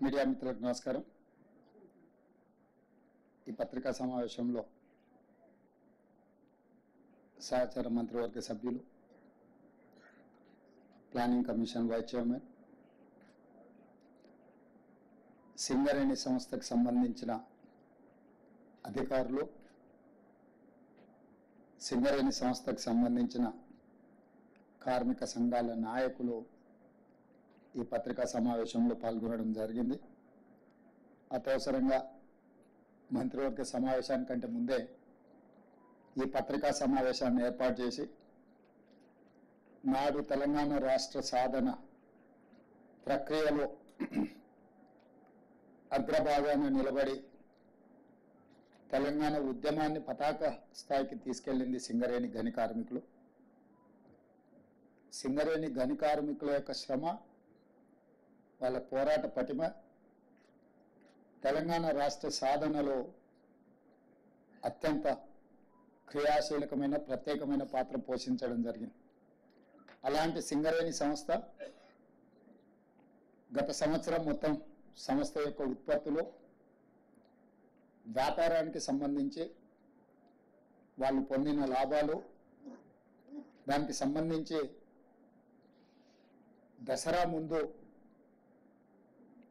Media మిత్రులకు నమస్కారం. ఈ పత్రికా సమావేశంలో సహచార మంత్రివర్గ సభ్యులు, planning commission vice chairman, Singareni సంస్థకు సంబంధించిన అధికారులు, సింగరేణి సంస్థకు సంబంధించిన కార్మిక సంఘాల నాయకులు ఈ పత్రికా సమావేశంలో పాల్గొనడం జరిగింది. అత్యవసరంగా మంత్రివర్గ సమావేశానికంటే ముందే ఈ పత్రికా సమావేశాన్ని ఏర్పాటు చేసి నాడు తెలంగాణ రాష్ట్ర సాధన ప్రక్రియలో అగ్రభాగాన నిలబడి తెలంగాణ ఉద్యమాన్ని పతాక స్థాయికి తీసుకెళ్లింది సింగరేణి గని కార్మికులు. సింగరేణి గని కార్మికుల యొక్క శ్రమ, వాళ్ళ పోరాట పటిమ తెలంగాణ రాష్ట్ర సాధనలో అత్యంత క్రియాశీలకమైన ప్రత్యేకమైన పాత్ర పోషించడం జరిగింది. అలాంటి సింగరేణి సంస్థ గత సంవత్సరం మొత్తం సంస్థ యొక్క ఉత్పత్తులు, వ్యాపారానికి సంబంధించి వాళ్ళు పొందిన లాభాలు, దానికి సంబంధించి దసరా ముందు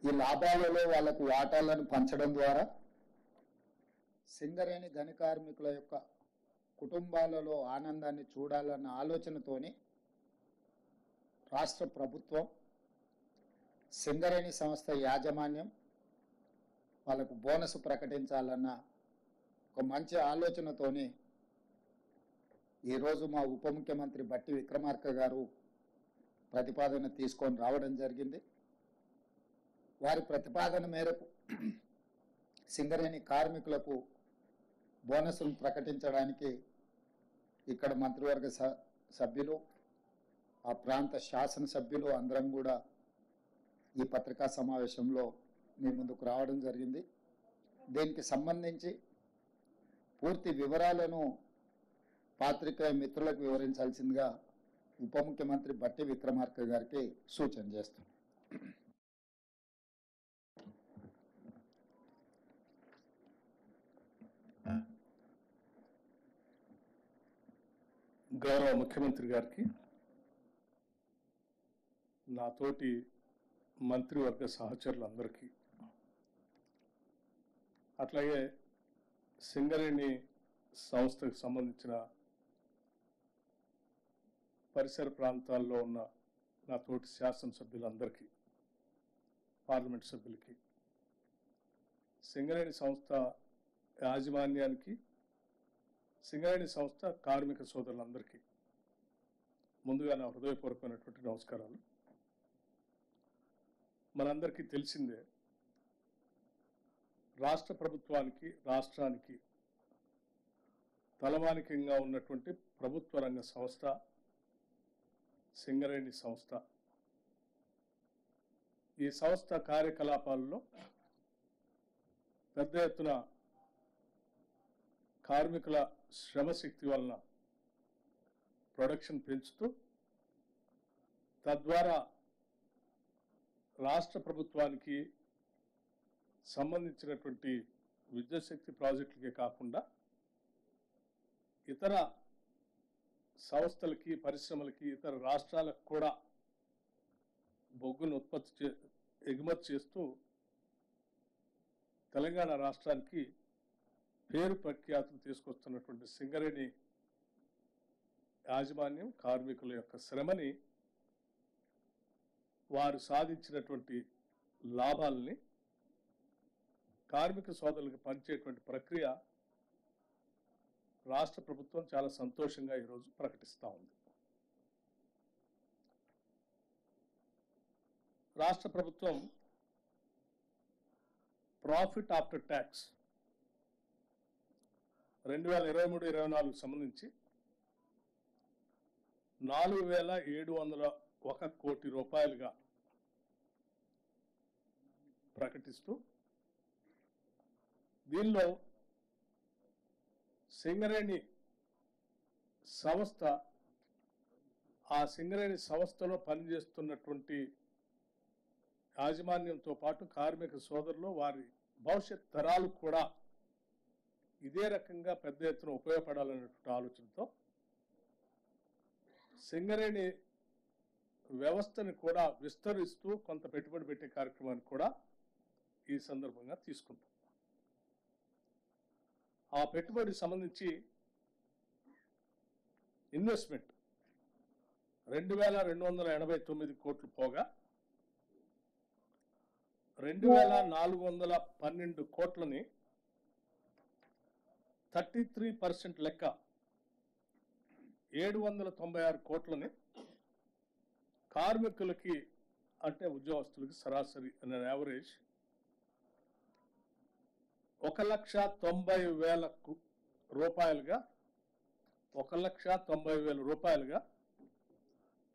ఈ లాభాలలో వాళ్లకు వాటాలను పంచడం ద్వారా సింగరేణి గని కార్మికుల యొక్క కుటుంబాలలో ఆనందాన్ని చూడాలన్న ఆలోచనతోని రాష్ట్ర ప్రభుత్వం, సింగరేణి సంస్థ యాజమాన్యం వాళ్ళకు బోనస్ ప్రకటించాలన్న ఒక మంచి ఆలోచనతోని ఈరోజు మా ఉప ముఖ్యమంత్రి బట్టి విక్రమార్క గారు ప్రతిపాదన తీసుకొని రావడం జరిగింది. వారి ప్రతిపాదన మేరకు సింగరేణి కార్మికులకు బోనస్ను ప్రకటించడానికి ఇక్కడ మంత్రివర్గ సభ్యులు, ఆ ప్రాంత శాసనసభ్యులు అందరం కూడా ఈ పత్రికా సమావేశంలో మీ ముందుకు రావడం జరిగింది. దీనికి సంబంధించి పూర్తి వివరాలను పాత్రికేయ మిత్రులకు వివరించాల్సిందిగా ఉప ముఖ్యమంత్రి బట్టి విక్రమార్క గారికి సూచన చేస్తున్నాం. గౌరవ ముఖ్యమంత్రి గారికి, నాతోటి మంత్రివర్గ సహచరులందరికీ, అట్లాగే సింగరేణి సంస్థకు సంబంధించిన పరిసర ప్రాంతాల్లో ఉన్న నాతోటి శాసనసభ్యులందరికీ, పార్లమెంట్ సభ్యులకి, సింగరేణి సంస్థ యాజమాన్యానికి, సింగరేణి సంస్థ కార్మిక సోదరులందరికీ ముందుగా నా హృదయపూర్వకమైనటువంటి నమస్కారాలు. మనందరికీ తెలిసిందే, రాష్ట్ర ప్రభుత్వానికి, రాష్ట్రానికి తలమానికంగా ఉన్నటువంటి ప్రభుత్వ రంగ సంస్థ సింగరేణి సంస్థ. ఈ సంస్థ కార్యకలాపాల్లో పెద్ద ఎత్తున కార్మికుల శ్రమశక్తి వలన ప్రొడక్షన్ పెంచుతూ, తద్వారా రాష్ట్ర ప్రభుత్వానికి సంబంధించినటువంటి విద్యుత్ శక్తి ప్రాజెక్టులకే కాకుండా ఇతర సంస్థలకి, పరిశ్రమలకి, ఇతర రాష్ట్రాలకు కూడా బొగ్గును ఎగుమతి చేస్తూ తెలంగాణ రాష్ట్రానికి పేరు ప్రఖ్యాతులు తీసుకొస్తున్నటువంటి సింగరేణి యాజమాన్యం కార్మికుల యొక్క శ్రమని, వారు సాధించినటువంటి లాభాలని కార్మిక సోదరులకు పంచేటువంటి ప్రక్రియ రాష్ట్ర ప్రభుత్వం చాలా సంతోషంగా ఈరోజు ప్రకటిస్తూ ఉంది. రాష్ట్ర ప్రభుత్వం ప్రాఫిట్ ఆఫ్టర్ ట్యాక్స్ 2023-24 సంబంధించి 4,701 కోటి రూపాయలుగా ప్రకటిస్తూ, దీనిలో సింగరేణి సంస్థ ఆ సింగరేణి సంస్థలో పనిచేస్తున్నటువంటి యాజమాన్యంతో పాటు కార్మిక సోదరులు వారి భవిష్యత్ తరాలు కూడా ఇదే రకంగా పెద్ద ఎత్తున ఉపయోగపడాలనేటువంటి ఆలోచనతో సింగరేణి వ్యవస్థని కూడా విస్తరిస్తూ కొంత పెట్టుబడి పెట్టే కార్యక్రమాన్ని కూడా ఈ సందర్భంగా తీసుకుంటాం. ఆ పెట్టుబడికి సంబంధించి ఇన్వెస్ట్మెంట్ 2,289 కోట్లు పోగా 2,412 కోట్లని 33% లెక్క 796 కోట్లని కార్మికులకి అంటే ఉద్యోగస్తులకి సరాసరి అనే యావరేజ్ 1,90,000 రూపాయలుగా 1,90,000 రూపాయలుగా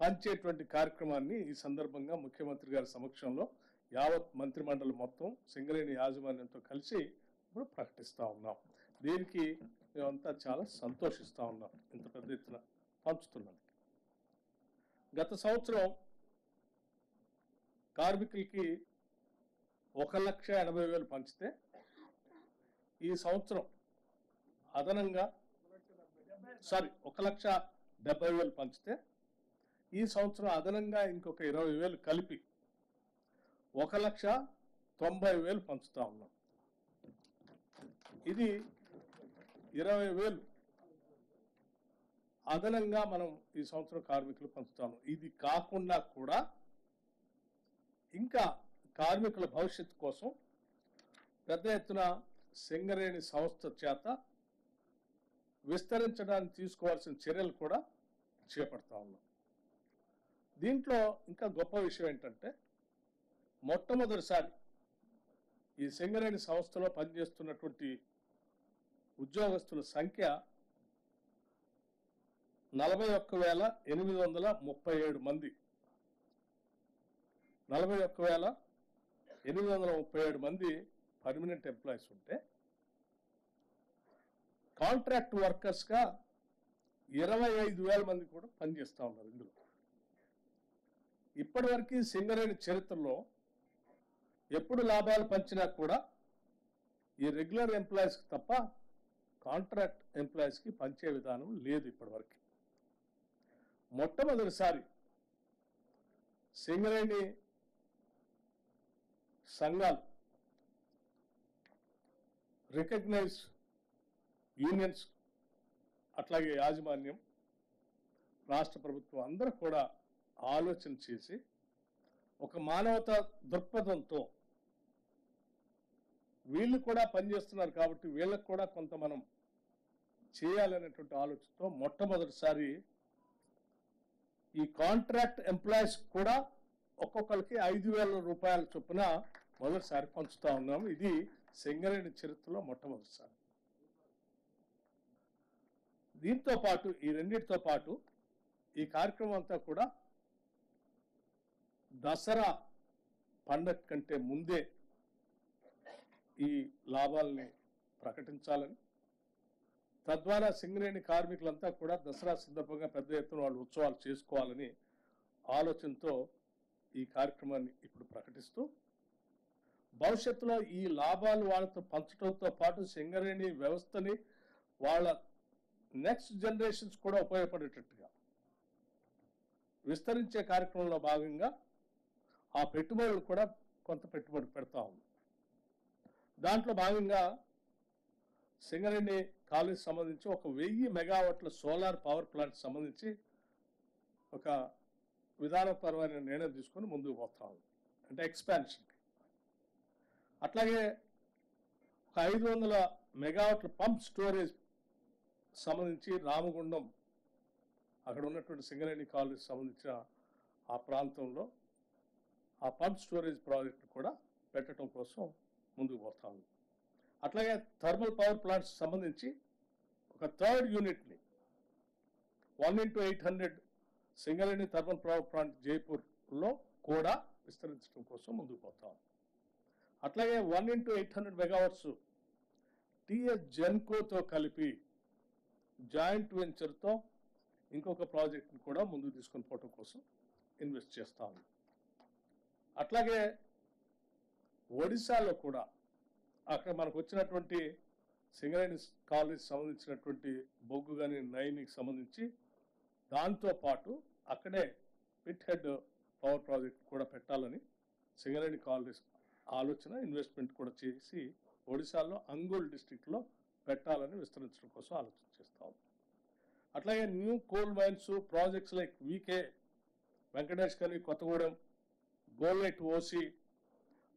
పంచేటువంటి కార్యక్రమాన్ని ఈ సందర్భంగా ముఖ్యమంత్రి గారి సమక్షంలో యావత్ మంత్రిమండలి మొత్తం సింగరేణి యాజమాన్యంతో కలిసి ఇప్పుడు ప్రకటిస్తూ ఉన్నాం. దీనికి మేమంతా చాలా సంతోషిస్తూ ఉన్నాం ఇంత పెద్ద ఎత్తున పంచుతున్నాం. గత సంవత్సరం కార్మికులకి 1,80,000 పంచితే ఈ సంవత్సరం అదనంగా 1,70,000 పంచితే ఈ సంవత్సరం అదనంగా ఇంకొక 20,000 కలిపి 1,90,000 పంచుతా ఉన్నాం. ఇది 20,000 అదనంగా మనం ఈ సంవత్సరం కార్మికులు పంచుతాము. ఇది కాకుండా కూడా ఇంకా కార్మికుల భవిష్యత్తు కోసం పెద్ద ఎత్తున సింగరేణి సంస్థ చేత విస్తరించడానికి తీసుకోవాల్సిన చర్యలు కూడా చేపడతా ఉన్నాం. దీంట్లో ఇంకా గొప్ప విషయం ఏంటంటే మొట్టమొదటిసారి ఈ సింగరేణి సంస్థలో పనిచేస్తున్నటువంటి ఉద్యోగస్తుల సంఖ్య 41,837 మంది. 41,837 మంది పర్మనెంట్ ఎంప్లాయీస్ ఉంటే కాంట్రాక్ట్ వర్కర్స్గా 25,000 మంది కూడా పనిచేస్తూ ఉన్నారు. ఇందులో ఇప్పటివరకు సింగరేణి చరిత్రలో ఎప్పుడు లాభాలు పంచినా కూడా ఈ రెగ్యులర్ ఎంప్లాయీస్కి తప్ప కాంట్రాక్ట్ ఎంప్లాయీస్కి పంచే విధానం లేదు. ఇప్పటివరకు మొట్టమొదటిసారి సింగరేణి సంఘాలు, రికగ్నైజ్ యూనియన్స్, అట్లాగే యాజమాన్యం, రాష్ట్ర ప్రభుత్వం అందరూ కూడా ఆలోచన చేసి ఒక మానవతా దృక్పథంతో వీళ్ళు కూడా పనిచేస్తున్నారు కాబట్టి వీళ్ళకు కూడా కొంత మనం చేయాలనేటువంటి ఆలోచనతో మొట్టమొదటిసారి ఈ కాంట్రాక్ట్ ఎంప్లాయీస్ కూడా ఒక్కొక్కరికి 5,000 రూపాయల చొప్పున మొదటిసారి పంచుతా ఉన్నాము. ఇది సింగరేణి చరిత్రలో మొట్టమొదటిసారి. దీంతో పాటు ఈ రెండింటితో పాటు ఈ కార్యక్రమం అంతా కూడా దసరా పండగ కంటే ముందే ఈ లాభాలని ప్రకటించాలని, తద్వారా సింగరేణి కార్మికులంతా కూడా దసరా సందర్భంగా పెద్ద ఎత్తున వాళ్ళు ఉత్సవాలు చేసుకోవాలని ఆలోచనతో ఈ కార్యక్రమాన్ని ఇప్పుడు ప్రకటిస్తూ భవిష్యత్తులో ఈ లాభాలు వాళ్ళతో పంచడంతో పాటు సింగరేణి వ్యవస్థని వాళ్ళ నెక్స్ట్ జనరేషన్స్ కూడా ఉపయోగపడేటట్టుగా విస్తరించే కార్యక్రమంలో భాగంగా ఆ పెట్టుబడులు కూడా కొంత పెట్టుబడి పెడతా ఉంది. దాంట్లో భాగంగా సింగరేణి కాలేజ్ సంబంధించి 1,000 మెగావాట్ల సోలార్ పవర్ ప్లాంట్ సంబంధించి ఒక విధానపరమైన నిర్ణయం తీసుకొని ముందుకు పోతా ఉంది, అంటే ఎక్స్పాన్షన్. అట్లాగే 500 మెగావాట్ల పంప్ స్టోరేజ్ సంబంధించి రామగుండం అక్కడ ఉన్నటువంటి సింగరేణి కాలేజ్ సంబంధించిన ఆ ప్రాంతంలో ఆ పంప్ స్టోరేజ్ ప్రాజెక్ట్ కూడా పెట్టడం కోసం ముందుకు పోతా ఉంది. అట్లాగే థర్మల్ పవర్ ప్లాంట్స్ సంబంధించి ఒక 3rd యూనిట్ని 1x800 Singareni thermal power plant జైపూర్లో కూడా విస్తరించడం కోసం ముందుకు పోతాం. అట్లాగే 1x800 మెగావాట్స్ టిఎస్ జెన్కోతో కలిపి జాయింట్ వెంచర్తో ఇంకొక ప్రాజెక్ట్ని కూడా ముందుకు తీసుకొని పోవడం కోసం ఇన్వెస్ట్ చేస్తాము. అట్లాగే ఒడిశాలో కూడా అక్కడ మనకు వచ్చినటువంటి సింగరేణి కాలేజ్ సంబంధించినటువంటి బొగ్గు కానీ నైన్కి సంబంధించి దాంతో పాటు అక్కడే పిట్ హెడ్ పవర్ ప్రాజెక్ట్ కూడా పెట్టాలని సింగరేణి కాలేజ్ ఆలోచన ఇన్వెస్ట్మెంట్ కూడా చేసి ఒడిశాలో అంగుల్ డిస్ట్రిక్ట్లో పెట్టాలని విస్తరించడం కోసం ఆలోచన చేస్తాం. అట్లాగే new coal mines projects like VK Venkatesh కని కొత్తగూడెం, గోల్నెట్ ఓసి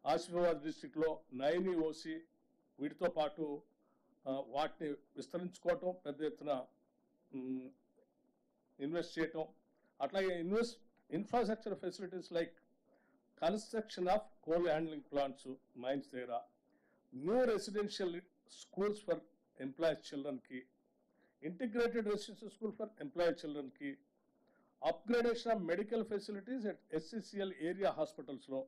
ఆసిఫాబాద్ డిస్ట్రిక్ట్లో, నైని ఓసి వీటితో పాటు వాటిని విస్తరించుకోవటం, పెద్ద ఎత్తున ఇన్వెస్ట్ చేయటం. అట్లాగే infrastructure facilities like construction of coal handling plants mines దగ్గర, new residential schools for employees చిల్డ్రన్కి, integrated residential school for employee చిల్డ్రన్కి, upgradation of medical facilities at SCCL area హాస్పిటల్స్లో,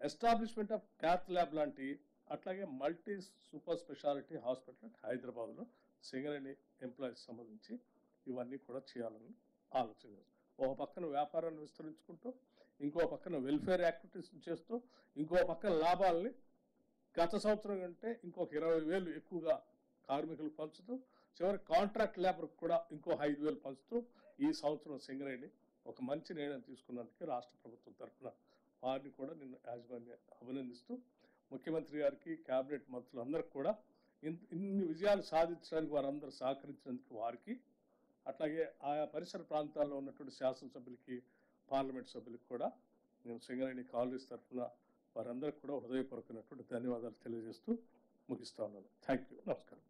ఎస్టాబ్లిష్మెంట్ ఆఫ్ క్యాత్ ల్యాబ్ లాంటి, అట్లాగే multi super speciality hospital హైదరాబాద్లో Singareni employees సంబంధించి ఇవన్నీ కూడా చేయాలని ఆలోచన చేస్తాం. ఒక పక్కన వ్యాపారాన్ని విస్తరించుకుంటూ, ఇంకో పక్కన వెల్ఫేర్ యాక్టివిటీస్ చేస్తూ, ఇంకో పక్కన లాభాలని గత సంవత్సరం కంటే ఇంకొక 20,000 ఎక్కువగా కార్మికులకు పంచుతూ, చివరి కాంట్రాక్ట్ లేబర్కి కూడా ఇంకో 5,000 పంచుతూ ఈ సంవత్సరం సింగరేణి ఒక మంచి నిర్ణయం తీసుకున్నందుకు రాష్ట్ర ప్రభుత్వం తరఫున వారిని కూడా నేను యాజమాన్య అభినందిస్తూ, ముఖ్యమంత్రి గారికి, క్యాబినెట్ మంత్రులందరికీ కూడా ఇన్ని విజయాలు సాధించడానికి వారందరూ సహకరించినందుకు వారికి, అట్లాగే ఆయా పరిసర ప్రాంతాల్లో ఉన్నటువంటి శాసనసభ్యులకి, పార్లమెంట్ సభ్యులకు కూడా నేను సింగరేణి కాలేజ్ తరఫున వారందరికీ కూడా హృదయపూర్వకమైనటువంటి ధన్యవాదాలు తెలియజేస్తూ ముగిస్తా ఉన్నాను. Thank you. నమస్కారం.